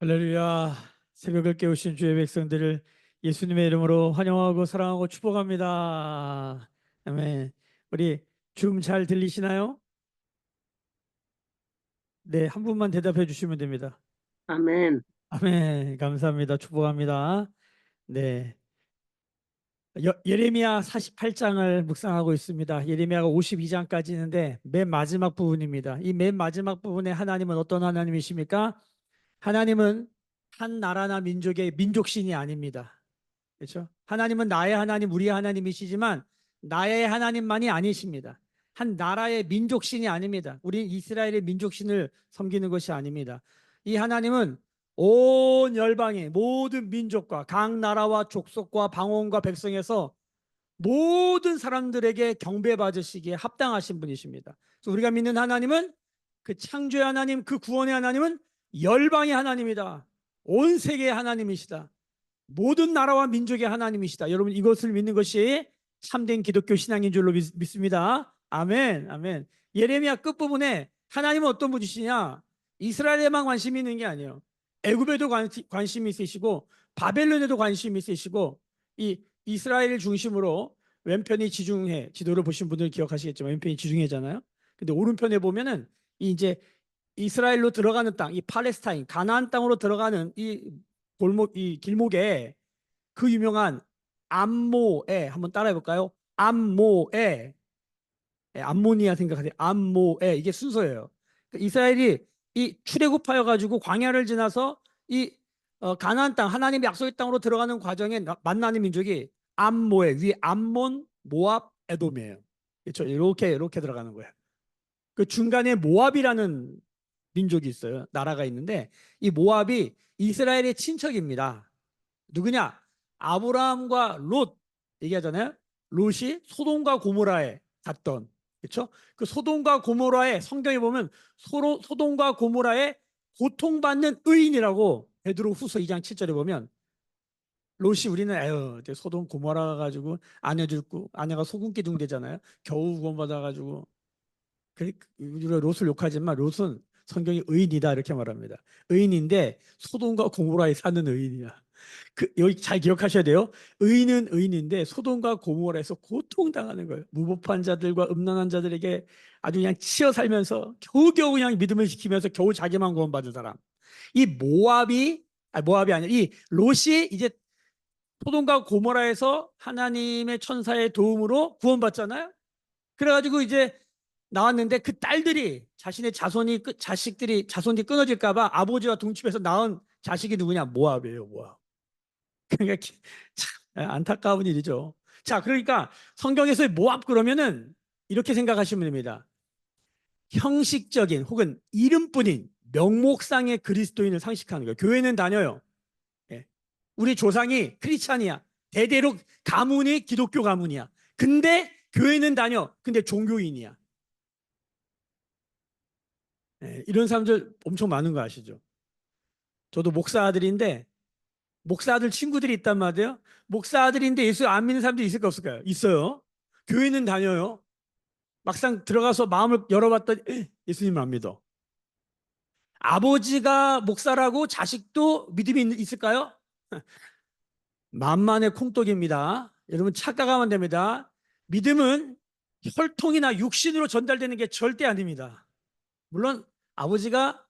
할렐루야. 새벽을 깨우신 주의 백성들을 예수님의 이름으로 환영하고 사랑하고 축복합니다. 아멘. 우리 줌 잘 들리시나요? 네, 한 분만 대답해 주시면 됩니다. 아멘. 아멘. 감사합니다. 축복합니다. 네. 예레미야 48장을 묵상하고 있습니다. 예레미야가 52장까지 있는데 맨 마지막 부분입니다. 이 맨 마지막 부분에 하나님은 어떤 하나님이십니까? 하나님은 한 나라나 민족의 민족신이 아닙니다. 그렇죠? 하나님은 나의 하나님, 우리의 하나님이시지만 나의 하나님만이 아니십니다. 한 나라의 민족신이 아닙니다. 우리 이스라엘의 민족신을 섬기는 것이 아닙니다. 이 하나님은 온 열방의 모든 민족과 각 나라와 족속과 방언과 백성에서 모든 사람들에게 경배받으시기에 합당하신 분이십니다. 그래서 우리가 믿는 하나님은 그 창조의 하나님, 그 구원의 하나님은 열방의 하나님이다. 온 세계의 하나님이시다. 모든 나라와 민족의 하나님이시다. 여러분 이것을 믿는 것이 참된 기독교 신앙인 줄로 믿습니다. 아멘, 아멘. 예레미야 끝부분에 하나님은 어떤 분이시냐? 이스라엘에만 관심이 있는 게 아니에요. 애굽에도 관심이 있으시고 바벨론에도 관심이 있으시고 이 이스라엘을 중심으로 왼편이 지중해, 지도를 보신 분들은 기억하시겠지만 왼편이 지중해잖아요. 근데 오른편에 보면은 이 이제 이스라엘로 들어가는 땅, 이 팔레스타인, 가나안 땅으로 들어가는 이 골목, 이 길목에 그 유명한 암모에 한번 따라해 볼까요? 암모에, 암모니아 생각하세요. 암모에, 이게 순서예요. 그러니까 이스라엘이 이 출애굽하여 가지고 광야를 지나서 이 가나안 땅, 하나님의 약속의 땅으로 들어가는 과정에 만나는 민족이 암모에, 위 암몬, 모압, 에돔이에요. 그렇죠? 이렇게 들어가는 거예요. 그 중간에 모압이라는 민족이 있어요. 나라가 있는데 이 모압이 이스라엘의 친척입니다. 누구냐? 아브라함과 롯 얘기하잖아요. 롯이 소돔과 고모라에 갔던, 그렇죠? 그 소돔과 고모라에 성경에 보면 소돔과 고모라에 고통받는 의인이라고 베드로 후서 2장 7절에 보면 롯이 우리는 에휴 소돔 고모라 가지고 아내 죽고 아내가 소금 기둥 되잖아요. 겨우 구원받아 가지고 우리가 롯을 욕하지만 롯은 성경이 의인이다 이렇게 말합니다. 의인인데 소돔과 고모라에 사는 의인이야. 여기 잘 기억하셔야 돼요. 의인은 의인인데 소돔과 고모라에서 고통당하는 거예요. 무법한 자들과 음란한 자들에게 아주 그냥 치여 살면서 겨우겨우 그냥 믿음을 지키면서 겨우 자기만 구원받은 사람. 이 모압이 아니라 이 롯이 이제 소돔과 고모라에서 하나님의 천사의 도움으로 구원받잖아요. 그래가지고 이제 나왔는데 그 딸들이 자신의 자손이 끊어질까봐 아버지와 동침해서 낳은 자식이 누구냐? 모압이에요, 모압. 그러니까 참 안타까운 일이죠. 자, 그러니까 성경에서 모압 그러면은 이렇게 생각하시면 됩니다. 형식적인 혹은 이름뿐인 명목상의 그리스도인을 상식하는 거예요. 교회는 다녀요. 예. 우리 조상이 크리스찬이야. 대대로 가문이 기독교 가문이야. 근데 교회는 다녀. 근데 종교인이야. 예. 이런 사람들 엄청 많은 거 아시죠? 저도 목사 아들인데 목사 아들 친구들이 있단 말이에요. 목사 아들인데 예수 안 믿는 사람들이 있을까 없을까요? 있어요. 교회는 다녀요. 막상 들어가서 마음을 열어봤더니 예수님을 안 믿어. 아버지가 목사라고 자식도 믿음이 있을까요? 만만의 콩떡입니다. 여러분 착각하면 됩니다. 믿음은 혈통이나 육신으로 전달되는 게 절대 아닙니다. 물론 아버지가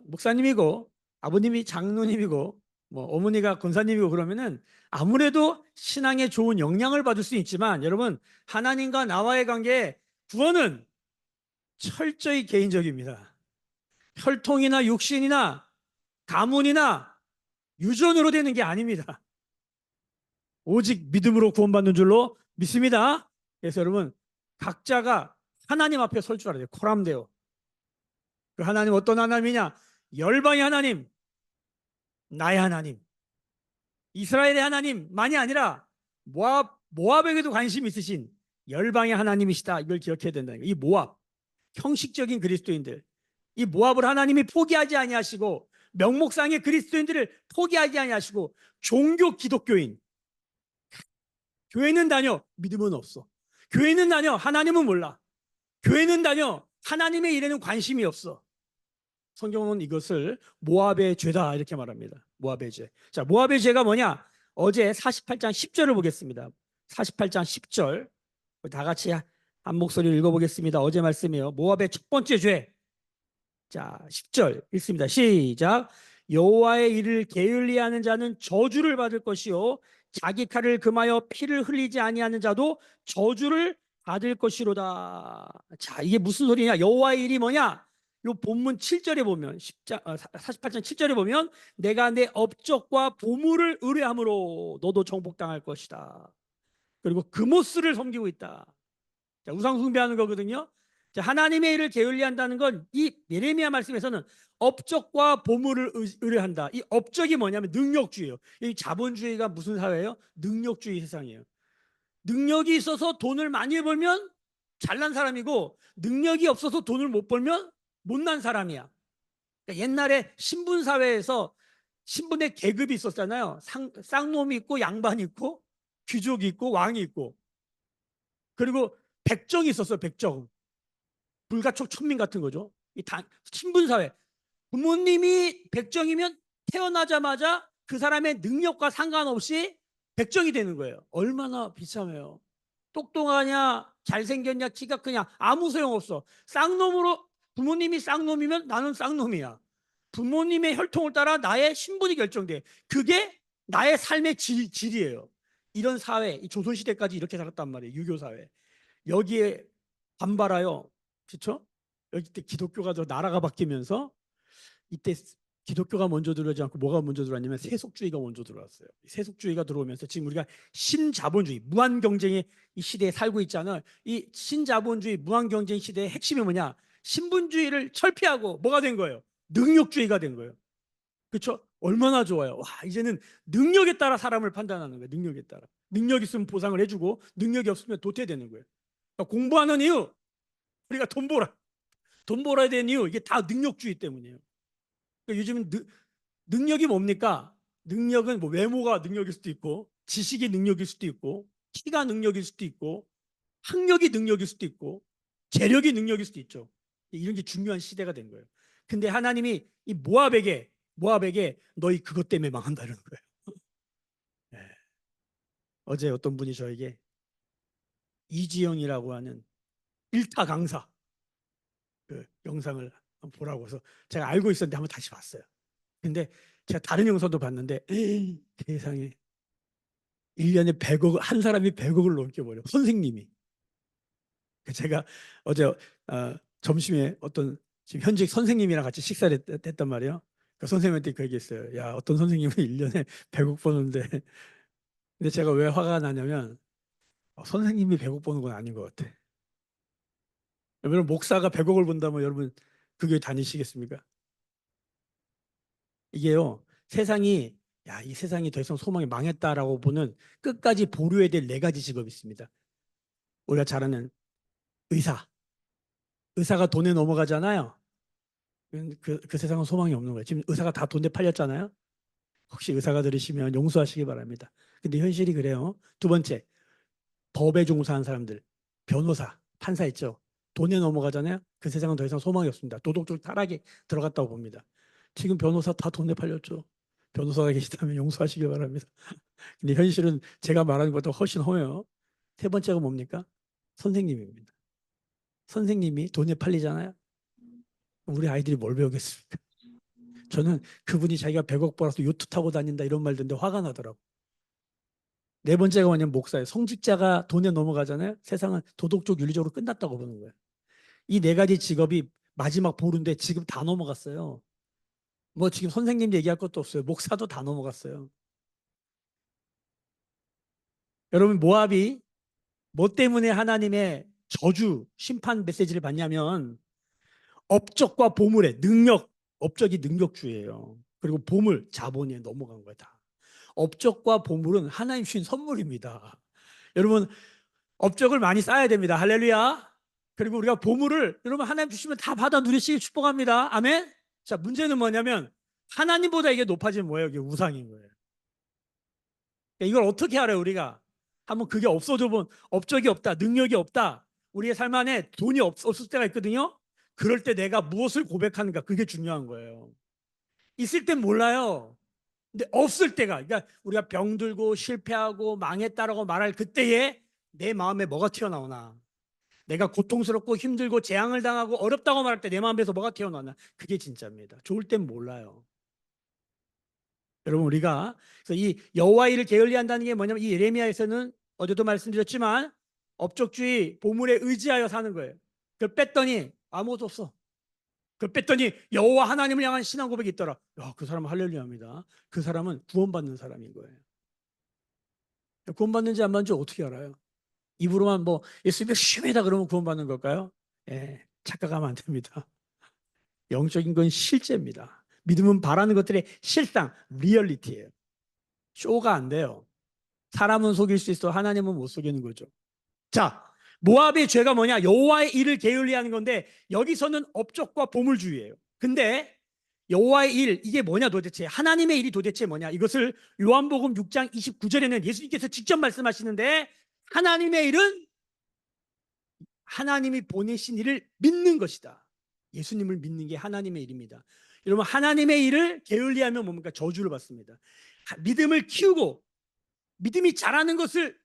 목사님이고 아버님이 장로님이고 뭐 어머니가 권사님이고 그러면은 아무래도 신앙에 좋은 영향을 받을 수 있지만 여러분 하나님과 나와의 관계 구원은 철저히 개인적입니다. 혈통이나 육신이나 가문이나 유전으로 되는 게 아닙니다. 오직 믿음으로 구원받는 줄로 믿습니다. 그래서 여러분 각자가 하나님 앞에 설 줄 알아야 돼요. 코람데오. 그 하나님 어떤 하나님이냐? 열방의 하나님, 나의 하나님, 이스라엘의 하나님만이 아니라 모압에게도 관심 있으신 열방의 하나님이시다. 이걸 기억해야 된다는 거예요. 이 모압, 형식적인 그리스도인들, 이 모압을 하나님이 포기하지 아니하시고 명목상의 그리스도인들을 포기하지 아니하시고 종교 기독교인, 교회는 다녀 믿음은 없어. 교회는 다녀 하나님은 몰라. 교회는 다녀 하나님의 일에는 관심이 없어. 성경은 이것을 모압의 죄다 이렇게 말합니다. 모압의 죄. 자, 모압의 죄가 뭐냐? 어제 48장 10절을 보겠습니다. 48장 10절. 다 같이 한 목소리로 읽어보겠습니다. 어제 말씀이에요. 모압의 첫 번째 죄. 자, 10절 읽습니다. 시작. 여호와의 일을 게을리하는 자는 저주를 받을 것이요 자기 칼을 금하여 피를 흘리지 아니하는 자도 저주를 받을 것이로다. 자, 이게 무슨 소리냐? 여호와의 일이 뭐냐? 요 본문 7절에 보면 48장 7절에 보면 내가 내 업적과 보물을 의뢰함으로 너도 정복당할 것이다. 그리고 금오스를 섬기고 있다. 자, 우상 숭배하는 거거든요. 자, 하나님의 일을 게을리한다는 건 이 예레미야 말씀에서는 업적과 보물을 의뢰한다. 이 업적이 뭐냐면 능력주의예요. 이 자본주의가 무슨 사회예요? 능력주의 세상이에요. 능력이 있어서 돈을 많이 벌면 잘난 사람이고 능력이 없어서 돈을 못 벌면 못난 사람이야. 그러니까 옛날에 신분 사회에서 신분의 계급이 있었잖아요. 쌍놈이 있고 양반이 있고 귀족이 있고 왕이 있고 그리고 백정이 있었어요. 백정. 불가촉 천민 같은 거죠. 이 신분 사회. 부모님이 백정이면 태어나자마자 그 사람의 능력과 상관없이 백정이 되는 거예요. 얼마나 비참해요. 똑똑하냐 잘생겼냐 키가 크냐 아무 소용없어. 쌍놈으로 부모님이 쌍놈이면 나는 쌍놈이야. 부모님의 혈통을 따라 나의 신분이 결정돼. 그게 나의 삶의 질이에요. 이런 사회, 이 조선시대까지 이렇게 살았단 말이에요. 유교사회. 여기에 반발하여 그렇죠? 여기 때 기독교가 더 나라가 바뀌면서 이때 기독교가 먼저 들어오지 않고 뭐가 먼저 들어왔냐면 세속주의가 먼저 들어왔어요. 세속주의가 들어오면서 지금 우리가 신자본주의, 무한 경쟁의 이 시대에 살고 있잖아요. 이 신자본주의, 무한 경쟁 시대의 핵심이 뭐냐? 신분주의를 철폐하고 뭐가 된 거예요? 능력주의가 된 거예요. 그렇죠? 얼마나 좋아요. 와, 이제는 능력에 따라 사람을 판단하는 거예요. 능력에 따라. 능력 있으면 보상을 해주고 능력이 없으면 도태되는 거예요. 그러니까 공부하는 이유, 우리가 돈 벌어야 되는 이유, 이게 다 능력주의 때문이에요. 그러니까 요즘은 능력이 뭡니까? 능력은 뭐 외모가 능력일 수도 있고 지식이 능력일 수도 있고 키가 능력일 수도 있고 학력이 능력일 수도 있고 재력이 능력일 수도 있죠. 이런 게 중요한 시대가 된 거예요. 근데 하나님이 이 모압에게 너희 그것 때문에 망한다는 거예요. 네. 어제 어떤 분이 저에게 이지영이라고 하는 일타 강사 그 영상을 보라고 해서 제가 알고 있었는데 한번 다시 봤어요. 근데 제가 다른 영상도 봤는데 세상에 1년에 100억 한 사람이 100억을 넘겨버려. 선생님이. 제가 어제 점심에 어떤 지금 현직 선생님이랑 같이 식사를 했단 말이에요. 그 선생님한테 그 얘기했어요. 야, 어떤 선생님은 1년에 100억 버는데 근데 제가 왜 화가 나냐면 선생님이 100억 버는 건 아닌 것 같아. 여러분 목사가 100억을 번다면 여러분 그 교회 다니시겠습니까? 이게요. 세상이 이 세상이 더 이상 소망이 망했다라고 보는 끝까지 보류해야 될 4가지 직업이 있습니다. 우리가 잘 아는 의사. 의사가 돈에 넘어가잖아요. 그 세상은 소망이 없는 거예요. 지금 의사가 다 돈에 팔렸잖아요. 혹시 의사가 들으시면 용서하시기 바랍니다. 근데 현실이 그래요. 두 번째, 법에 종사하는 사람들, 변호사, 판사 있죠. 돈에 넘어가잖아요. 그 세상은 더 이상 소망이 없습니다. 도덕적 타락이 들어갔다고 봅니다. 지금 변호사 다 돈에 팔렸죠. 변호사가 계시다면 용서하시기 바랍니다. 근데 현실은 제가 말하는 것보다 훨씬 험해요. 세 번째가 뭡니까? 선생님입니다. 선생님이 돈에 팔리잖아요. 우리 아이들이 뭘 배우겠습니까? 저는 그분이 자기가 100억 벌어서 요트 타고 다닌다 이런 말 듣는데 화가 나더라고. 네 번째가 뭐냐면 목사예요. 성직자가 돈에 넘어가잖아요. 세상은 도덕적 윤리적으로 끝났다고 보는 거예요. 이 4가지 직업이 마지막 보루인데 지금 다 넘어갔어요. 뭐 지금 선생님 얘기할 것도 없어요. 목사도 다 넘어갔어요. 여러분 모압이 뭐 때문에 하나님의 저주 심판 메시지를 받냐면 업적과 보물의 능력, 업적이 능력주예요. 그리고 보물, 자본에 넘어간 거야 다. 업적과 보물은 하나님 주신 선물입니다. 여러분 업적을 많이 쌓아야 됩니다. 할렐루야. 그리고 우리가 보물을 여러분 하나님 주시면 다 받아 누리시길 축복합니다. 아멘. 자, 문제는 뭐냐면 하나님보다 이게 높아지면 뭐예요? 이게 우상인 거예요. 이걸 어떻게 알아요? 우리가 한번 그게 없어져 본 업적이 없다, 능력이 없다. 우리의 삶 안에 돈이 없을 때가 있거든요. 그럴 때 내가 무엇을 고백하는가, 그게 중요한 거예요. 있을 땐 몰라요. 근데 없을 때가, 그러니까 우리가 병들고 실패하고 망했다라고 말할 그때에 내 마음에 뭐가 튀어나오나, 내가 고통스럽고 힘들고 재앙을 당하고 어렵다고 말할 때 내 마음에서 뭐가 튀어나오나, 그게 진짜입니다. 좋을 땐 몰라요. 여러분, 우리가 그래서 이 여호와 일을 게을리한다는 게 뭐냐면, 이 예레미야에서는 어제도 말씀드렸지만 업적주의, 보물에 의지하여 사는 거예요. 그걸 뺐더니 아무것도 없어. 그걸 뺐더니 여호와 하나님을 향한 신앙 고백이 있더라. 야, 그 사람은 할렐루야입니다. 그 사람은 구원받는 사람인 거예요. 구원받는지 안 받는지 어떻게 알아요? 입으로만 뭐 예수 믿심이다 그러면 구원받는 걸까요? 예, 착각하면 안 됩니다. 영적인 건 실제입니다. 믿음은 바라는 것들의 실상, 리얼리티예요. 쇼가 안 돼요. 사람은 속일 수 있어, 하나님은 못 속이는 거죠. 자, 모압의 죄가 뭐냐? 여호와의 일을 게을리하는 건데, 여기서는 업적과 보물주의예요. 근데 여호와의 일, 이게 뭐냐 도대체? 하나님의 일이 도대체 뭐냐? 이것을 요한복음 6장 29절에는 예수님께서 직접 말씀하시는데, 하나님의 일은 하나님이 보내신 일을 믿는 것이다. 예수님을 믿는 게 하나님의 일입니다. 여러분, 하나님의 일을 게을리하면 뭡니까? 저주를 받습니다. 믿음을 키우고 믿음이 자라는 것을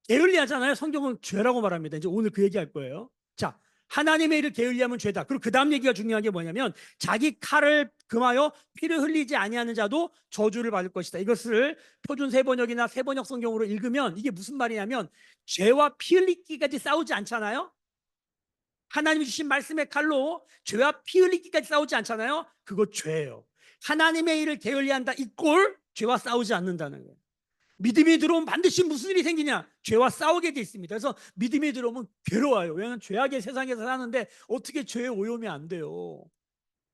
게을리하잖아요. 성경은 죄라고 말합니다. 이제 오늘 그 얘기할 거예요. 자, 하나님의 일을 게을리하면 죄다. 그리고 그 다음 얘기가 중요한 게 뭐냐면, 자기 칼을 금하여 피를 흘리지 아니하는 자도 저주를 받을 것이다. 이것을 표준 세번역이나 세번역 성경으로 읽으면 이게 무슨 말이냐면, 죄와 피 흘리기까지 싸우지 않잖아요. 하나님이 주신 말씀의 칼로 죄와 피 흘리기까지 싸우지 않잖아요. 그거 죄예요. 하나님의 일을 게을리한다, 이꼴 죄와 싸우지 않는다는 거예요. 믿음이 들어오면 반드시 무슨 일이 생기냐? 죄와 싸우게 돼 있습니다. 그래서 믿음이 들어오면 괴로워요. 왜냐하면 죄악의 세상에서 사는데 어떻게 죄에 오염이 안 돼요?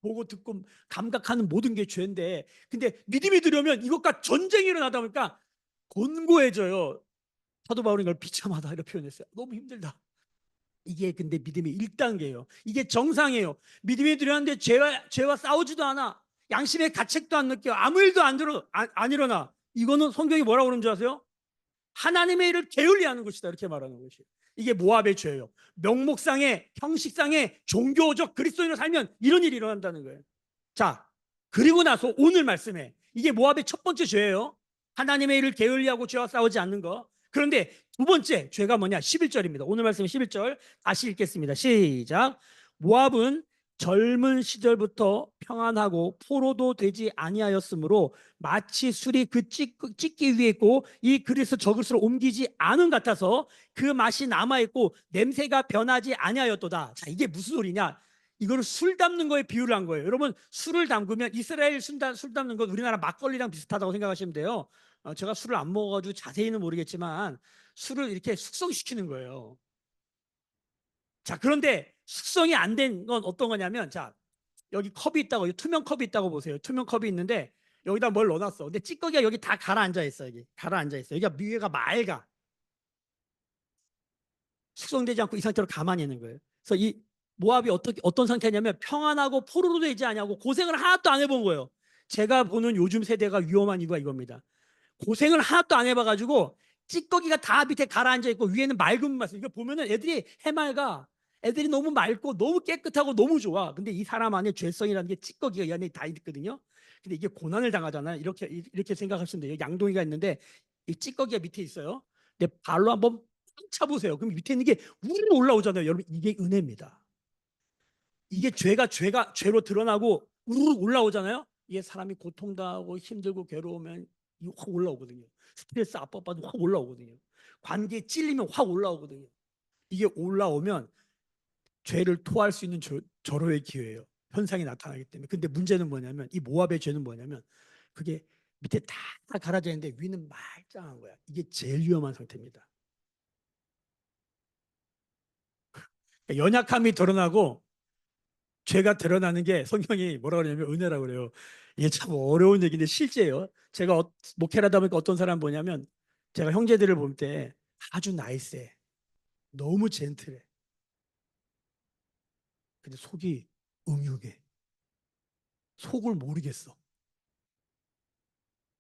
보고 듣고 감각하는 모든 게 죄인데, 근데 믿음이 들어오면 이것과 전쟁이 일어나다 보니까 곤고해져요. 사도 바울이 이걸 비참하다 이렇게 표현했어요. 너무 힘들다. 이게 근데 믿음의 1단계예요. 이게 정상이에요. 믿음이 들어왔는데 죄와 싸우지도 않아. 양심의 가책도 안 느껴. 아무 일도 안 일어나. 이거는 성경이 뭐라고 그러는 줄 아세요? 하나님의 일을 게을리하는 것이다, 이렇게 말하는 것이. 이게 모압의 죄예요. 명목상의, 형식상의, 종교적 그리스도인으로 살면 이런 일이 일어난다는 거예요. 자, 그리고 나서 오늘 말씀에 이게 모압의 첫 번째 죄예요. 하나님의 일을 게을리하고 죄와 싸우지 않는 거. 그런데 두 번째 죄가 뭐냐? 11절입니다. 오늘 말씀 11절 다시 읽겠습니다. 시작. 모압은 젊은 시절부터 평안하고 포로도 되지 아니하였으므로 마치 술이 그 찢기 위해 있고 이 그릇에서 저 그릇으로 옮기지 않은 같아서 그 맛이 남아있고 냄새가 변하지 아니하였도다. 자, 이게 무슨 소리냐? 이거를 술 담는 거에 비유를 한 거예요. 여러분, 술을 담그면 이스라엘 술 담는 건 우리나라 막걸리랑 비슷하다고 생각하시면 돼요. 제가 술을 안 먹어가지고 자세히는 모르겠지만 술을 이렇게 숙성시키는 거예요. 자, 그런데 숙성이 안 된 건 어떤 거냐면, 자, 여기 컵이 있다고, 투명 컵이 있다고 보세요. 투명 컵이 있는데 여기다 뭘 넣어놨어. 근데 찌꺼기가 여기 다 가라앉아 있어. 여기 가라앉아 있어. 여기가 위에가 맑아. 숙성되지 않고 이 상태로 가만히 있는 거예요. 그래서 이 모압이 어떤 상태냐면 평안하고 포로로 되지 않냐고 고생을 하나도 안 해본 거예요. 제가 보는 요즘 세대가 위험한 이유가 이겁니다. 고생을 하나도 안 해봐가지고 찌꺼기가 다 밑에 가라앉아 있고 위에는 맑은 맛을. 이거 보면은 애들이 해맑아. 애들이 너무 맑고 너무 깨끗하고 너무 좋아. 근데 이 사람 안에 죄성이라는 게 찌꺼기가 이 안에 다 있거든요. 근데 이게 고난을 당하잖아요. 이렇게 생각하시면 돼요. 양동이가 있는데 이 찌꺼기가 밑에 있어요. 근데 발로 한번 차보세요. 그럼 밑에 있는 게 우르르 올라오잖아요. 여러분, 이게 은혜입니다. 이게 죄로 드러나고 우르르 올라오잖아요. 이게 사람이 고통당하고 힘들고 괴로우면 이거 확 올라오거든요. 스트레스 압박받으면 확 올라오거든요. 관계에 찔리면 확 올라오거든요. 이게 올라오면 죄를 토할 수 있는 절호의 기회예요. 현상이 나타나기 때문에. 근데 문제는 뭐냐면, 이 모압의 죄는 뭐냐면, 그게 밑에 다 가라져 있는데 위는 말짱한 거야. 이게 제일 위험한 상태입니다. 연약함이 드러나고 죄가 드러나는 게 성경이 뭐라 그러냐면 은혜라고 그래요. 이게 참 어려운 얘기인데 실제예요. 제가 목회를 하다 보니까 어떤 사람 보냐면, 제가 형제들을 볼 때 아주 나이스해. 너무 젠틀해. 근데 속이 음흉해. 속을 모르겠어.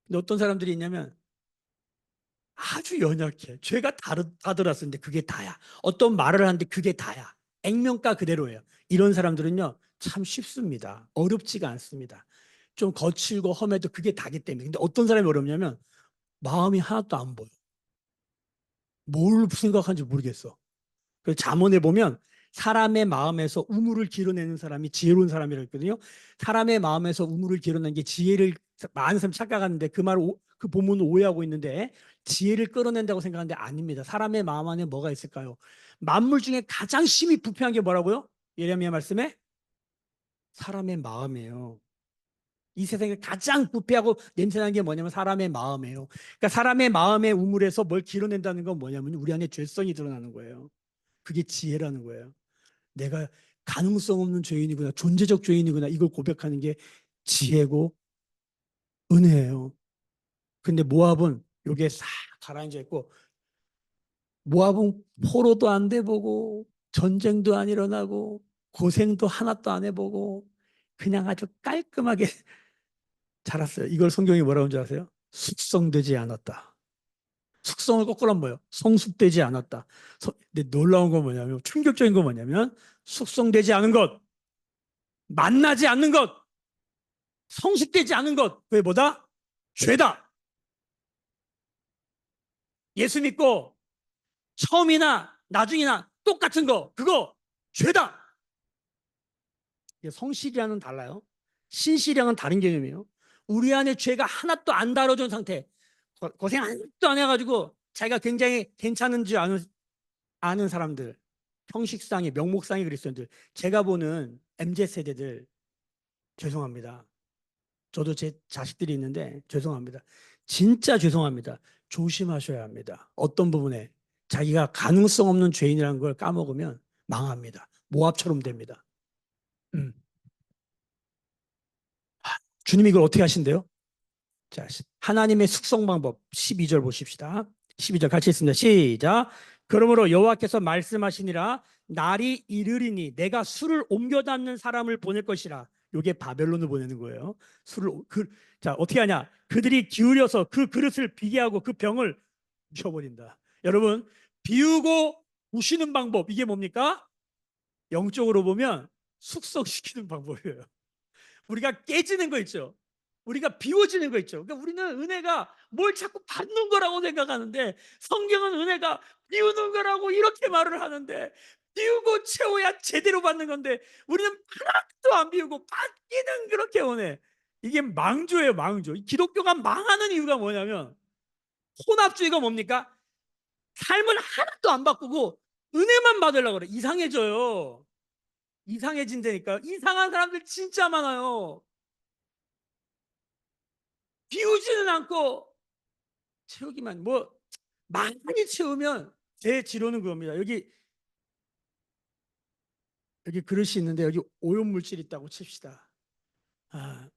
근데 어떤 사람들이 있냐면 아주 연약해. 죄가 다 들었는데 그게 다야. 어떤 말을 하는데 그게 다야. 액면가 그대로예요. 이런 사람들은요, 참 쉽습니다. 어렵지가 않습니다. 좀 거칠고 험해도 그게 다기 때문에. 근데 어떤 사람이 어렵냐면 마음이 하나도 안 보여. 뭘 생각하는지 모르겠어. 그래서 잠언에 보면 사람의 마음에서 우물을 길어내는 사람이 지혜로운 사람이라고 했거든요. 사람의 마음에서 우물을 길어내는 게 지혜를 많은 사람이 착각하는데 그 본문을 오해하고 있는데 지혜를 끌어낸다고 생각하는데 아닙니다. 사람의 마음 안에 뭐가 있을까요? 만물 중에 가장 심히 부패한 게 뭐라고요? 예레미야 말씀에 사람의 마음이에요. 이 세상에 가장 부패하고 냄새나는 게 뭐냐면 사람의 마음이에요. 그러니까 사람의 마음의 우물에서 뭘 길어낸다는 건 뭐냐면 우리 안에 죄성이 드러나는 거예요. 그게 지혜라는 거예요. 내가 가능성 없는 죄인이구나, 존재적 죄인이구나, 이걸 고백하는 게 지혜고 은혜예요. 근데 모압은 요게 싹 가라앉아 있고, 모압은 포로도 안 돼보고 전쟁도 안 일어나고 고생도 하나도 안 해보고 그냥 아주 깔끔하게 자랐어요. 이걸 성경이 뭐라고 하는 줄 아세요? 숙성되지 않았다. 숙성을 거꾸로 하면 뭐예요? 성숙되지 않았다. 근데 놀라운 건 뭐냐면, 충격적인 건 뭐냐면 숙성되지 않은 것, 만나지 않는 것, 성숙되지 않은 것, 그게 뭐다? 죄다. 예수 믿고 처음이나 나중이나 똑같은 거, 그거 죄다. 성실이랑은 달라요. 신실이랑은 다른 개념이에요. 우리 안에 죄가 하나도 안 다뤄준 상태, 고생 하나도 안 해가지고 자기가 굉장히 괜찮은지 아는 사람들, 형식상의 명목상의 그리스도인들, 제가 보는 MZ세대들, 죄송합니다. 저도 제 자식들이 있는데 죄송합니다. 진짜 죄송합니다. 조심하셔야 합니다. 어떤 부분에 자기가 가능성 없는 죄인이라는 걸 까먹으면 망합니다. 모압처럼 됩니다. 음. 주님이 이걸 어떻게 하신대요? 자, 하나님의 숙성 방법 12절 보십시다. 12절 같이 있습니다. 시작. 그러므로 여호와께서 말씀하시니라 날이 이르리니 내가 술을 옮겨 담는 사람을 보낼 것이라. 요게 바벨론을 보내는 거예요. 자, 어떻게 하냐? 그들이 기울여서 그 그릇을 비게 하고 그 병을 부셔버린다. 여러분, 비우고 부시는 방법 이게 뭡니까? 영적으로 보면 숙성시키는 방법이에요. 우리가 깨지는 거 있죠. 우리가 비워지는 거 있죠. 그러니까 우리는 은혜가 뭘 자꾸 받는 거라고 생각하는데 성경은 은혜가 비우는 거라고 이렇게 말을 하는데 비우고 채워야 제대로 받는 건데 우리는 하나도 안 비우고 받기는 그렇게 원해. 이게 망조예요, 망조. 기독교가 망하는 이유가 뭐냐면 혼합주의가 뭡니까? 삶을 하나도 안 바꾸고 은혜만 받으려고 그래. 이상해져요. 이상해진다니까. 이상한 사람들 진짜 많아요. 비우지는 않고 채우기만 많이 채우면 제 지론은 그겁니다. 여기 그릇이 있는데 여기 오염 물질이 있다고 칩시다. 아,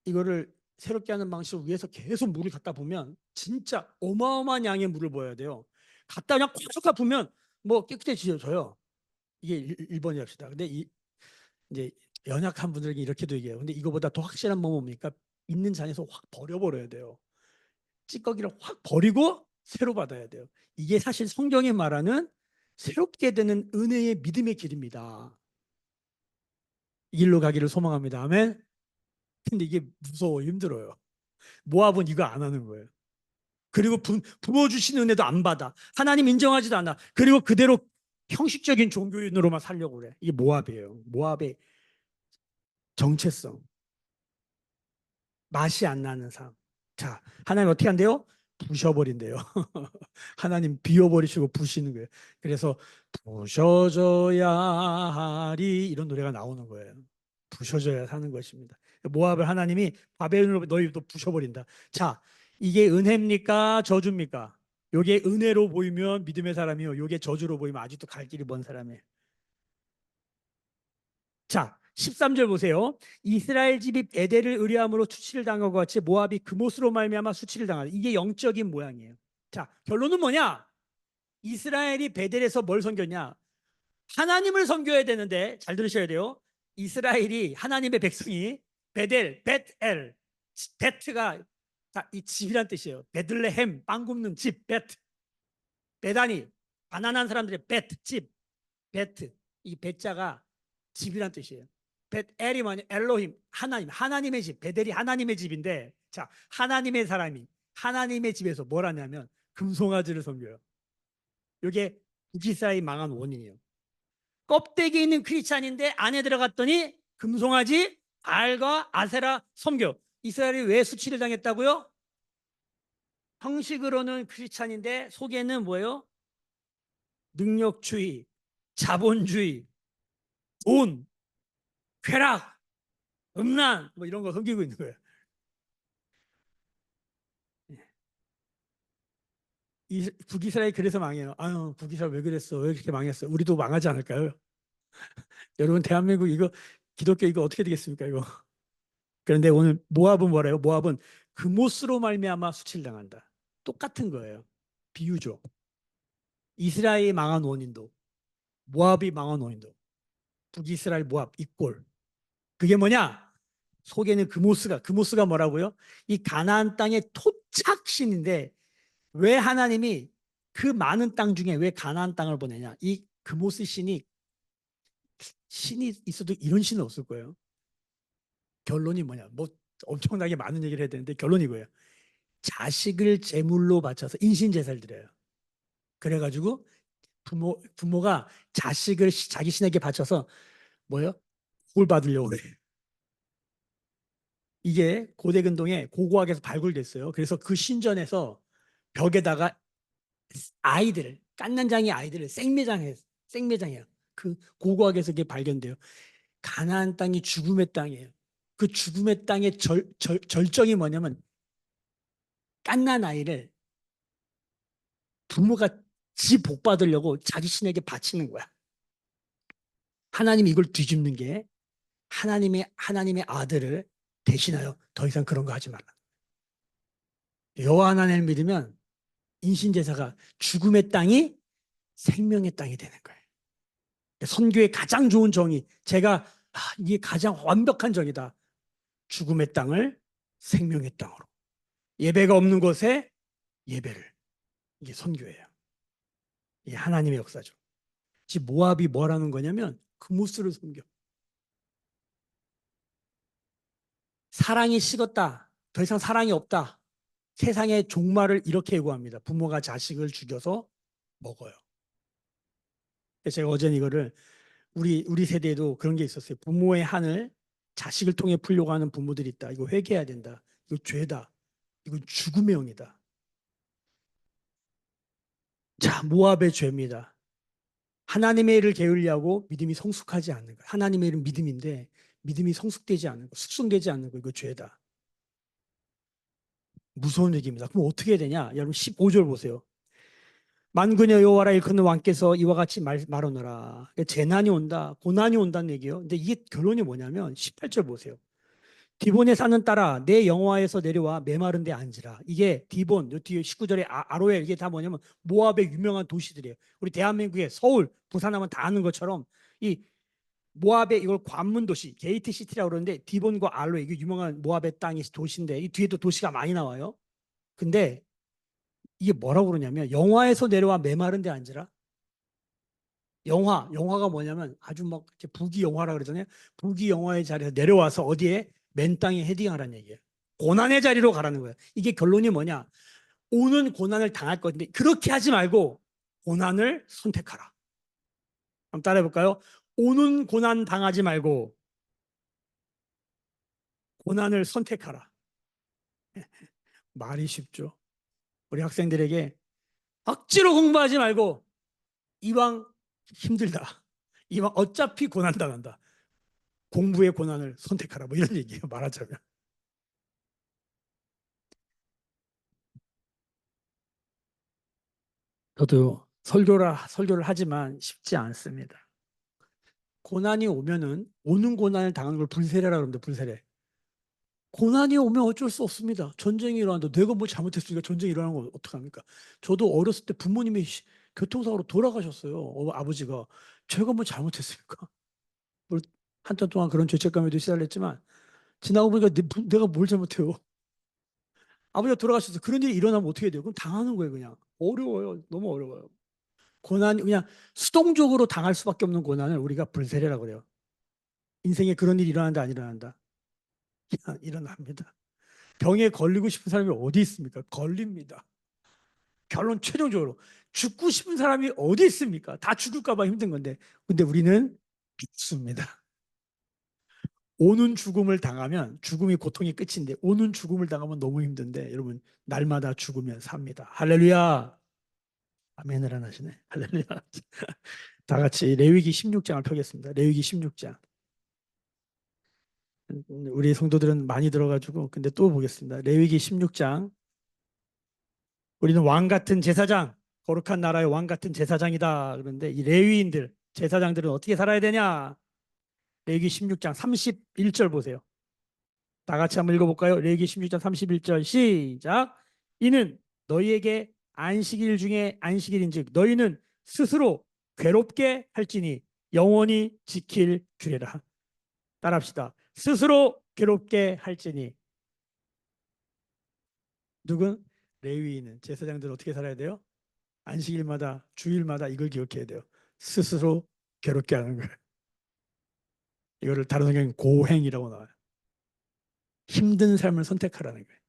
이거를 새롭게 하는 방식으로 위에서 계속 물을 갖다 보면 진짜 어마어마한 양의 물을 부어야 돼요. 갖다 그냥 꽉 부으면 뭐 깨끗해져요. 이게 1번이 합시다. 근데 이제 연약한 분들에게 이렇게도 얘기해요. 근데 이거보다 더 확실한 건 뭡니까? 있는 잔에서 확 버려버려야 돼요. 찌꺼기를 확 버리고 새로 받아야 돼요. 이게 사실 성경이 말하는 새롭게 되는 은혜의 믿음의 길입니다. 이 길로 가기를 소망합니다. 아멘. 근데 이게 무서워, 힘들어요. 모압은 이거 안 하는 거예요. 그리고 부어주신 은혜도 안 받아. 하나님 인정하지도 않아. 그리고 그대로 형식적인 종교인으로만 살려고 그래. 이게 모압이에요. 모압의 정체성. 맛이 안 나는 삶. 자, 하나님 어떻게 한대요? 부셔버린대요. 하나님 비워버리시고 부시는 거예요. 그래서 부셔져야 하리 이런 노래가 나오는 거예요. 부셔져야 사는 것입니다. 모압을 하나님이 바벨론으로 너희도 부셔버린다. 자, 이게 은혜입니까? 저주입니까? 요게 은혜로 보이면 믿음의 사람이요. 요게 저주로 보이면 아직도 갈 길이 먼 사람이에요. 자, 13절 보세요. 이스라엘 집이 베델을 의뢰함으로 수치를 당한 것 같이 모압이 그못으로 말미암아 수치를 당하다. 이게 영적인 모양이에요. 자, 결론은 뭐냐? 이스라엘이 베델에서 뭘 섬겼냐? 하나님을 섬겨야 되는데 잘 들으셔야 돼요. 이스라엘이 하나님의 백성이 베델, 벳엘, 베트가 이 집이란 뜻이에요. 베들레헴, 빵 굽는 집, 베트. 베다니, 가난한 사람들의 베트, 집, 베트. 이 베자가 집이란 뜻이에요. 벳엘이 뭐냐? 엘로힘, 하나님, 하나님의 집. 베델이 하나님의 집인데, 자, 하나님의 사람이 하나님의 집에서 뭘 하냐면 금송아지를 섬겨요. 이게 북이스라엘이 망한 원인이에요. 껍데기 있는 크리스찬인데 안에 들어갔더니 금송아지, 알과 아세라 섬겨. 이스라엘이 왜 수치를 당했다고요? 형식으로는 크리스찬인데 속에는 뭐예요? 능력주의, 자본주의, 돈, 쾌락, 음란 뭐 이런 거 섬기고 있는 거예요. 북이스라엘 그래서 망해요. 아유, 북이스라엘 왜 그랬어? 왜 그렇게 망했어? 우리도 망하지 않을까요? 여러분, 대한민국 이거 기독교 이거 어떻게 되겠습니까? 이거. 그런데 오늘 모압은 뭐래요? 모압은 그못으로 말미암아 수치를 당한다. 똑같은 거예요. 비유죠. 이스라엘이 망한 원인도 모압이 망한 원인도 북이스라엘 모압 이꼴. 그게 뭐냐? 속에는 그모스가 뭐라고요? 이 가나안 땅의 토착신인데 왜 하나님이 그 많은 땅 중에 왜 가나안 땅을 보내냐? 이 그모스 신이 있어도 이런 신은 없을 거예요. 결론이 뭐냐? 뭐 엄청나게 많은 얘기를 해야 되는데 결론이 뭐예요? 자식을 제물로 바쳐서 인신제사를 드려요. 그래가지고 부모가 자식을 자기 신에게 바쳐서 뭐예요? 뭘 받으려고 그래. 이게 고대 근동에 고고학에서 발굴됐어요. 그래서 그 신전에서 벽에다가 아이들을 깐난장이 아이들을 생매장해요. 그 고고학에서 그게 발견돼요. 가나안 땅이 죽음의 땅이에요. 그 죽음의 땅의 절정이 뭐냐면 깐난 아이를 부모가 지 복 받으려고 자기 신에게 바치는 거야. 하나님이 이걸 뒤집는 게 하나님의 아들을 대신하여 더 이상 그런 거 하지 말라. 여호와 하나님을 믿으면 인신제사가 죽음의 땅이 생명의 땅이 되는 거예요. 선교의 가장 좋은 정의, 제가 이게 가장 완벽한 정의다. 죽음의 땅을 생명의 땅으로. 예배가 없는 곳에 예배를. 이게 선교예요. 이게 하나님의 역사죠. 지금 모압이 뭐라는 거냐면 그무스를 섬겨. 사랑이 식었다. 더 이상 사랑이 없다. 세상의 종말을 이렇게 예고합니다. 부모가 자식을 죽여서 먹어요. 제가 어제 이거를 우리 세대에도 그런 게 있었어요. 부모의 한을 자식을 통해 풀려고 하는 부모들이 있다. 이거 회개해야 된다. 이거 죄다. 이건 죽음의 영이다. 자, 모압의 죄입니다. 하나님의 일을 게을리하고 믿음이 성숙하지 않는 것. 하나님의 일은 믿음인데 믿음이 성숙되지 않는 것, 숙성되지 않는 것. 이거 죄다. 무서운 얘기입니다. 그럼 어떻게 해야 되냐? 여러분 15절 보세요. 만군의 여호와라 일컫는 왕께서 이와 같이 말하노라. 재난이 온다, 고난이 온다는 얘기예요. 근데 이게 결론이 뭐냐면 18절 보세요. 디본에 사는 딸아 내 영화에서 내려와 메마른 데 앉으라. 이게 디본, 요 뒤에 19절에 아로엘, 이게 다 뭐냐면 모압의 유명한 도시들이에요. 우리 대한민국의 서울, 부산 하면 다 아는 것처럼 이 모압의 이걸 관문 도시, 게이트 시티라고 그러는데 디본과 아로엘 이게 유명한 모압의 땅이 도시인데 이 뒤에도 도시가 많이 나와요. 근데 이게 뭐라고 그러냐면 영화에서 내려와 메마른 데 앉으라. 영화가 뭐냐면 아주 막 이렇게 부귀 영화라 그러잖아요. 부귀 영화의 자리에서 내려와서 어디에 맨 땅에 헤딩하라는 얘기예요. 고난의 자리로 가라는 거예요. 이게 결론이 뭐냐? 오는 고난을 당할 건데 그렇게 하지 말고 고난을 선택하라. 한번 따라해 볼까요? 오는 고난 당하지 말고 고난을 선택하라. 말이 쉽죠. 우리 학생들에게 억지로 공부하지 말고 이왕 힘들다. 이왕 어차피 고난 당한다. 공부의 고난을 선택하라. 뭐 이런 얘기예요. 말하자면. 저도 설교를 하지만 쉽지 않습니다. 고난이 오면은 오는 고난을 당하는 걸 불세례라고 합니다. 불세례. 고난이 오면 어쩔 수 없습니다. 전쟁이 일어난다. 내가 뭐 잘못했으니까 전쟁이 일어나는 거 어떡합니까? 저도 어렸을 때 부모님이 교통사고로 돌아가셨어요. 아버지가. 제가 뭐 잘못했습니까? 한참 동안 그런 죄책감에도 시달렸지만 지나고 보니까 내가 뭘 잘못해요. 아버지가 돌아가셔서 그런 일이 일어나면 어떻게 돼요? 그럼 당하는 거예요, 그냥. 어려워요. 너무 어려워요. 고난 그냥 수동적으로 당할 수밖에 없는 고난을 우리가 불세례라고 그래요. 인생에 그런 일이 일어난다 안 일어난다? 일어납니다. 병에 걸리고 싶은 사람이 어디 있습니까? 걸립니다. 결론 최종적으로 죽고 싶은 사람이 어디 있습니까? 다 죽을까 봐 힘든 건데. 근데 우리는 죽습니다. 오는 죽음을 당하면 죽음이 고통의 끝인데 오는 죽음을 당하면 너무 힘든데 여러분 날마다 죽으면 삽니다. 할렐루야. 아멘을 안 하시네. 할렐루야. 다 같이 레위기 16장을 펴겠습니다. 레위기 16장. 우리 성도들은 많이 들어가지고 근데 또 보겠습니다. 레위기 16장. 우리는 왕 같은 제사장, 거룩한 나라의 왕 같은 제사장이다. 그런데 이 레위인들, 제사장들은 어떻게 살아야 되냐? 레위기 16장 31절 보세요. 다 같이 한번 읽어볼까요? 레위기 16장 31절 시작. 이는 너희에게 안식일 중에 안식일인즉 너희는 스스로 괴롭게 할지니 영원히 지킬 규례라. 따라합시다. 스스로 괴롭게 할지니 누군? 레위인은 제사장들은 어떻게 살아야 돼요? 안식일마다 주일마다 이걸 기억해야 돼요. 스스로 괴롭게 하는 거예요. 이거를 다른 성경은 고행이라고 나와요. 힘든 삶을 선택하라는 거예요.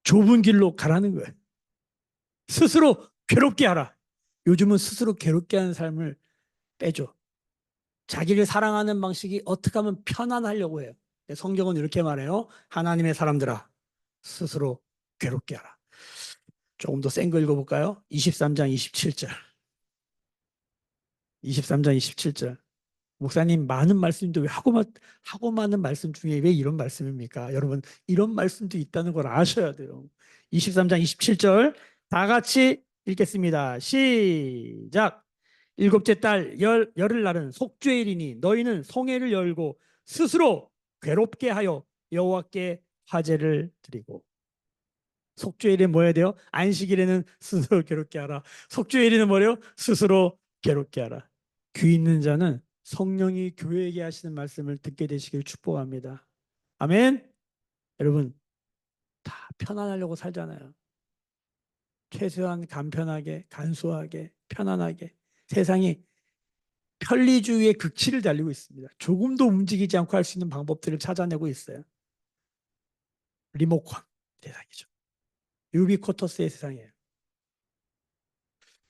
좁은 길로 가라는 거예요. 스스로 괴롭게 하라. 요즘은 스스로 괴롭게 하는 삶을 빼줘. 자기를 사랑하는 방식이 어떻게 하면 편안하려고 해요. 성경은 이렇게 말해요. 하나님의 사람들아, 스스로 괴롭게 하라. 조금 더 센 거 읽어볼까요? 23장 27절. 23장 27절. 목사님 많은 말씀인데 왜 하고 많은 말씀 중에 왜 이런 말씀입니까? 여러분 이런 말씀도 있다는 걸 아셔야 돼요. 23장 27절 다 같이 읽겠습니다. 시작. 일곱째 달 열흘 날은 속죄일이니 너희는 송해를 열고 스스로 괴롭게 하여 여호와께 화제를 드리고 속죄일에 뭐 해야 돼요? 안식일에는 스스로 괴롭게 하라. 속죄일에는 뭐래요? 스스로 괴롭게 하라. 귀 있는 자는 성령이 교회에게 하시는 말씀을 듣게 되시길 축복합니다. 아멘. 여러분 다 편안하려고 살잖아요. 최소한 간편하게, 간소하게, 편안하게. 세상이 편리주의의 극치를 달리고 있습니다. 조금도 움직이지 않고 할 수 있는 방법들을 찾아내고 있어요. 리모컨 세상이죠. 유비쿼터스의 세상이에요.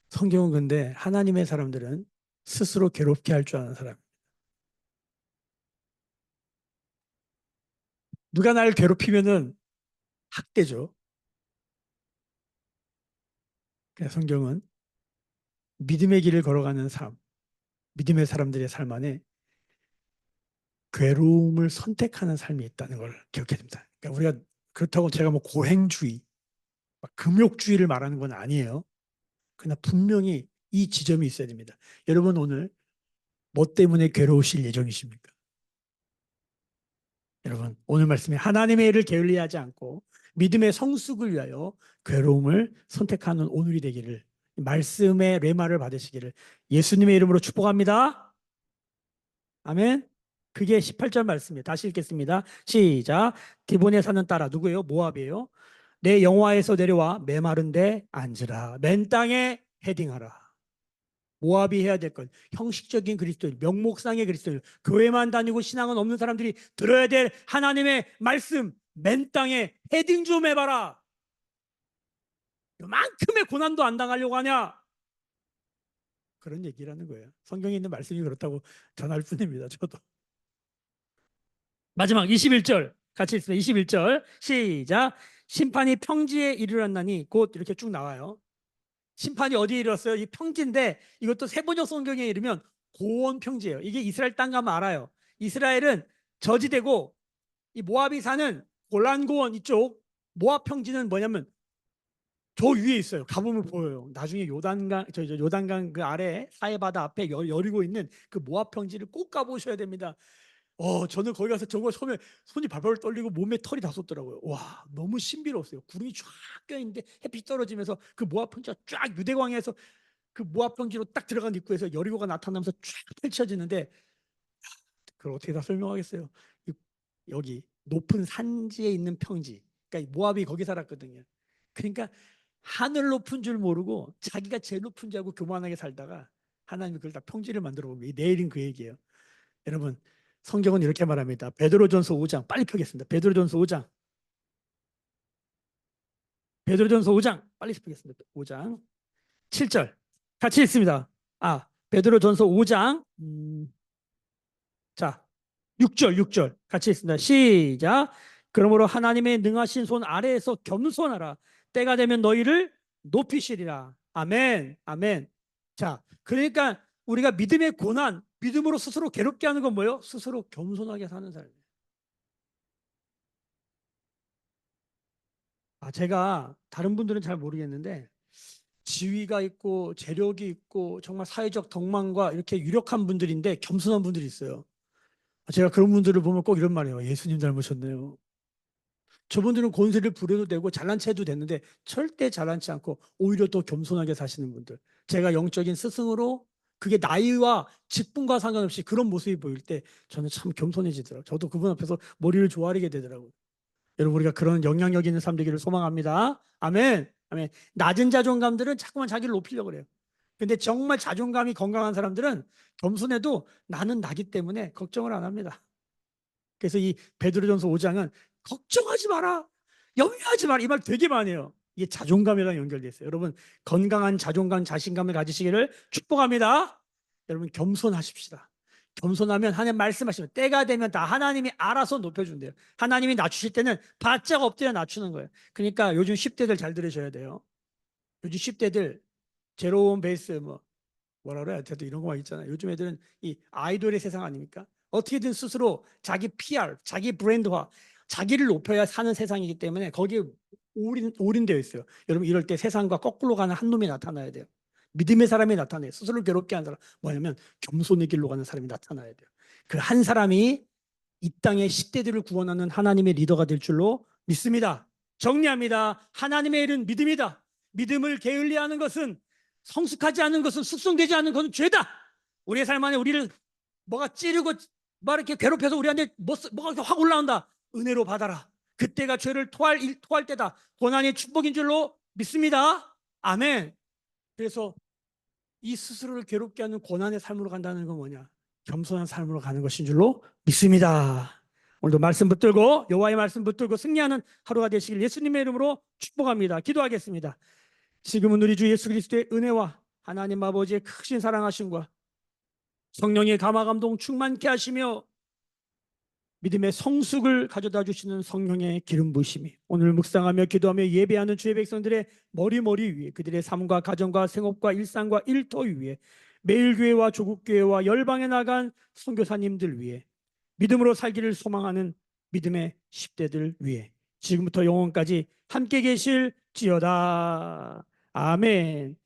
성경은 근데 하나님의 사람들은 스스로 괴롭게 할 줄 아는 사람. 누가 나를 괴롭히면은 학대죠. 그래서 성경은 믿음의 길을 걸어가는 삶, 믿음의 사람들의 삶 안에 괴로움을 선택하는 삶이 있다는 걸 기억해야 됩니다. 그러니까 우리가 그렇다고 제가 뭐 고행주의, 금욕주의를 말하는 건 아니에요. 그러나 분명히 이 지점이 있어야 됩니다. 여러분 오늘 뭐 때문에 괴로우실 예정이십니까? 여러분 오늘 말씀에 하나님의 일을 게을리하지 않고 믿음의 성숙을 위하여 괴로움을 선택하는 오늘이 되기를 말씀의 레마를 받으시기를 예수님의 이름으로 축복합니다. 아멘. 그게 18절 말씀이에요. 다시 읽겠습니다. 시작. 기본에 사는 딸아 누구예요? 모압이에요. 내 영화에서 내려와 메마른 데 앉으라. 맨 땅에 헤딩하라. 모압이 해야 될 건 형식적인 그리스도인, 명목상의 그리스도인, 교회만 다니고 신앙은 없는 사람들이 들어야 될 하나님의 말씀, 맨 땅에 헤딩 좀 해봐라. 요만큼의 고난도 안 당하려고 하냐? 그런 얘기라는 거예요. 성경에 있는 말씀이 그렇다고 전할 뿐입니다. 저도. 마지막 21절 같이 읽습니다. 21절 시작. 심판이 평지에 이르렀나니 곧 이렇게 쭉 나와요. 심판이 어디에 이르렀어요? 이 평지인데 이것도 세번역 성경에 이르면 고원 평지예요. 이게 이스라엘 땅 가면 알아요. 이스라엘은 저지대고 이 모압이 사는 골란 고원 이쪽 모압 평지는 뭐냐면 저 위에 있어요. 가보면 보여요. 나중에 요단강 요단강 그 아래 사해바다 앞에 여리고 있는 그 모압 평지를 꼭 가보셔야 됩니다. 저는 거기 가서 정말 처음에 손이 발발 떨리고 몸에 털이 다 솟더라고요. 와, 너무 신비로웠어요. 구름이 쫙 껴있는데 햇빛 떨어지면서 그 모압 평지가 쫙 유대광에서 그 모압 평지로 딱 들어간 입구에서 여리고가 나타나면서 쫙 펼쳐지는데 그걸 어떻게 다 설명하겠어요? 여기 높은 산지에 있는 평지. 그러니까 모압이 거기 살았거든요. 그러니까 하늘 높은 줄 모르고 자기가 제일 높은 줄 알고 교만하게 살다가 하나님이 그걸 다 평지를 만들어 보고 내일은 그 얘기예요. 여러분, 성경은 이렇게 말합니다. 베드로전서 5장 빨리 펴겠습니다. 베드로전서 5장. 베드로전서 5장 빨리 펴겠습니다. 5장 7절 같이 읽습니다. 베드로전서 5장 자 6절 같이 읽습니다. 시작. 그러므로 하나님의 능하신 손 아래에서 겸손하라. 때가 되면 너희를 높이시리라. 아멘. 아멘. 자, 그러니까 우리가 믿음의 고난, 믿음으로 스스로 괴롭게 하는 건 뭐예요? 스스로 겸손하게 사는 삶이에요. 제가 다른 분들은 잘 모르겠는데 지위가 있고 재력이 있고 정말 사회적 덕망과 이렇게 유력한 분들인데 겸손한 분들이 있어요. 제가 그런 분들을 보면 꼭 이런 말이에요. 예수님 닮으셨네요. 저분들은 권세를 부려도 되고 잘난 체도 됐는데 절대 잘난치 않고 오히려 더 겸손하게 사시는 분들. 제가 영적인 스승으로 그게 나이와 직분과 상관없이 그런 모습이 보일 때 저는 참 겸손해지더라고요. 저도 그분 앞에서 머리를 조아리게 되더라고요. 여러분, 우리가 그런 영향력 있는 삶 되기를 소망합니다. 아멘. 아멘. 낮은 자존감들은 자꾸만 자기를 높이려고 그래요. 근데 정말 자존감이 건강한 사람들은 겸손해도 나는 나기 때문에 걱정을 안 합니다. 그래서 이 베드로전서 5장은 걱정하지 마라, 염려하지 마라, 이 말 되게 많이 해요. 이게 자존감이랑 연결돼 있어요. 여러분, 건강한 자존감, 자신감을 가지시기를 축복합니다. 여러분, 겸손하십시다. 겸손하면 하나님 말씀하시면 때가 되면 다 하나님이 알아서 높여준대요. 하나님이 낮추실 때는 바짝 엎드려 낮추는 거예요. 그러니까 요즘 10대들 잘 들으셔야 돼요. 요즘 10대들 제로온 베이스 뭐라 그래야 돼? 이런 거 있잖아요. 요즘 애들은 이 아이돌의 세상 아닙니까? 어떻게든 스스로 자기 PR, 자기 브랜드화, 자기를 높여야 사는 세상이기 때문에 거기에 올인되어 있어요. 여러분, 이럴 때 세상과 거꾸로 가는 한 놈이 나타나야 돼요. 믿음의 사람이 나타나요. 스스로를 괴롭게 하는 사람. 뭐냐면 겸손의 길로 가는 사람이 나타나야 돼요. 그 한 사람이 이 땅의 10대들을 구원하는 하나님의 리더가 될 줄로 믿습니다. 정리합니다. 하나님의 일은 믿음이다. 믿음을 게을리하는 것은, 성숙하지 않은 것은, 숙성되지 않은 것은 죄다. 우리의 삶 안에 우리를 뭐가 찌르고 막 이렇게 괴롭혀서 우리한테 뭐가 확 올라온다. 은혜로 받아라. 그때가 죄를 토할 때다. 고난의 축복인 줄로 믿습니다. 아멘. 그래서 이 스스로를 괴롭게 하는 고난의 삶으로 간다는 건 뭐냐? 겸손한 삶으로 가는 것인 줄로 믿습니다. 오늘도 말씀 붙들고, 여호와의 말씀 붙들고 승리하는 하루가 되시길 예수님의 이름으로 축복합니다. 기도하겠습니다. 지금은 우리 주 예수 그리스도의 은혜와 하나님 아버지의 크신 사랑하심과 성령의 감화 감동 충만케 하시며 믿음의 성숙을 가져다 주시는 성령의 기름 부으심이 오늘 묵상하며 기도하며 예배하는 주의 백성들의 머리 위에, 그들의 삶과 가정과 생업과 일상과 일터 위에, 매일 교회와 조국 교회와 열방에 나간 선교사님들 위에, 믿음으로 살기를 소망하는 믿음의 10대들 위에 지금부터 영원까지 함께 계실지어다. 아멘.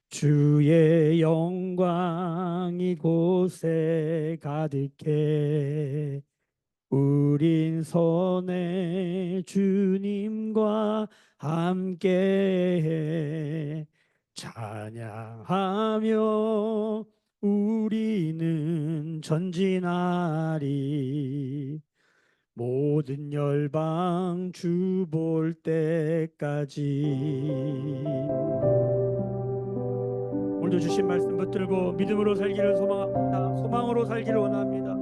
주의 영광 이곳에 가득해 우린 선의 주님과 함께 찬양하며 우리는 전진하리 모든 열방 주 볼 때까지. 오늘도 주신 말씀 붙들고 믿음으로 살기를 소망합니다. 소망으로 살기를 원합니다.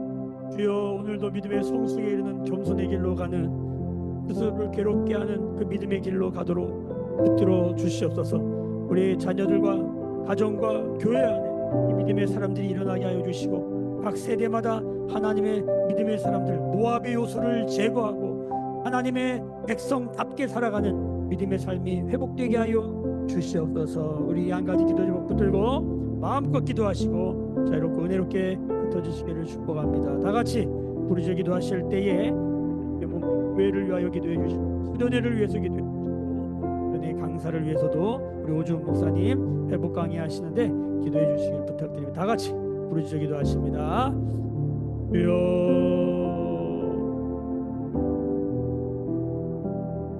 주여, 오늘도 믿음의 성숙에 이르는 겸손의 길로 가는, 스스로를 괴롭게 하는 그 믿음의 길로 가도록 붙들어 주시옵소서. 우리 자녀들과 가정과 교회 안에 이 믿음의 사람들이 일어나게 하여 주시고, 각 세대마다 하나님의 믿음의 사람들, 모압의 요소를 제거하고 하나님의 백성답게 살아가는 믿음의 삶이 회복되게 하여 주시옵소서. 우리 한 가지 기도 제목 붙들고 마음껏 기도하시고 자유롭고 은혜롭게 흩어지시기를 축복합니다. 다 같이 부르짖어 기도하실 때에 교회를 위하여 기도해 주시고, 수련회를 위해서 기도해 주시고, 수련회 강사를 위해서도 우리 오준 목사님 회복 강의 하시는데 기도해 주시길 부탁드립니다. 다 같이 부르짖어 기도하십니다. 주여